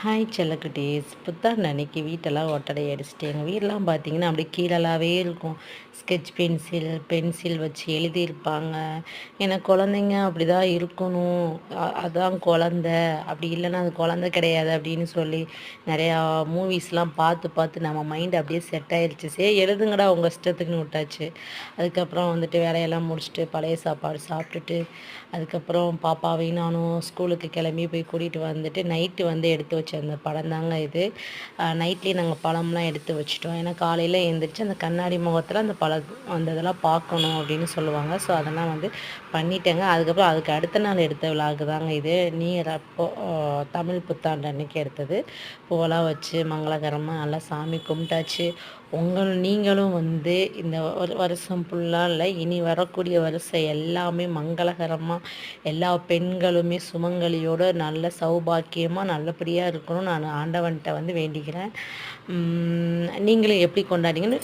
Hi செல்லக்குட்டீஸ், புத்தாண்டு அன்னைக்கு வீட்டெல்லாம் ஒட்டடை அடிச்சுட்டு எங்கள் வீடெலாம் பார்த்தீங்கன்னா அப்படியே கீழலாகவே இருக்கும். ஸ்கெட்ச் பென்சில் வச்சு எழுதியிருப்பாங்க. ஏன்னா குழந்தைங்க அப்படி தான் இருக்கணும், அதான் குழந்த, அப்படி இல்லைன்னா அது குழந்த கிடையாது அப்படின்னு சொல்லி நிறையா மூவிஸ்லாம் பார்த்து பார்த்து நம்ம மைண்ட் அப்படியே செட் ஆயிடுச்சு. சரி எழுதுங்கடா உங்கள் இஷ்டத்துக்குன்னு விட்டாச்சு. அதுக்கப்புறம் வந்துட்டு வேலையெல்லாம் முடிச்சுட்டு பழைய சாப்பாடு சாப்பிட்டுட்டு அதுக்கப்புறம் பாப்பாவையும் நானும் ஸ்கூலுக்கு கிளம்பி போய் கூட்டிகிட்டு வந்துட்டு நைட்டு வந்து எடுத்து வச்ச அந்த படம் தாங்க இது. நைட்லேயே நாங்கள் பழம்லாம் எடுத்து வச்சுட்டோம். ஏன்னா காலையில் எழுந்திரிச்சு அந்த கண்ணாடி முகத்தில் அந்த அந்த இதெல்லாம் பார்க்கணும் அப்படின்னு சொல்லுவாங்க. ஸோ அதெல்லாம் வந்து பண்ணிட்டேங்க. அதுக்கப்புறம் அதுக்கு அடுத்த நாள் எடுத்த விழாக்கு தாங்க இது. நியூ அப்போ தமிழ் புத்தாண்டு அன்னைக்கு எடுத்தது. பூவெல்லாம் வச்சு மங்களகரமாக நல்லா சாமி கும்பிட்டாச்சு. நீங்களும் வந்து இந்த ஒரு வருஷம் ஃபுல்லாக இல்லை, இனி வரக்கூடிய வருஷம் எல்லாமே மங்களகரமாக எல்லா பெண்களுமே சுமங்கலியோட நல்ல சௌபாக்கியமாக நல்லபடியாக இருக்கணும் நான் ஆண்டவன்கிட்ட வந்து வேண்டிக்கிறேன். நீங்களும் எப்படி கொண்டாடிங்கன்னு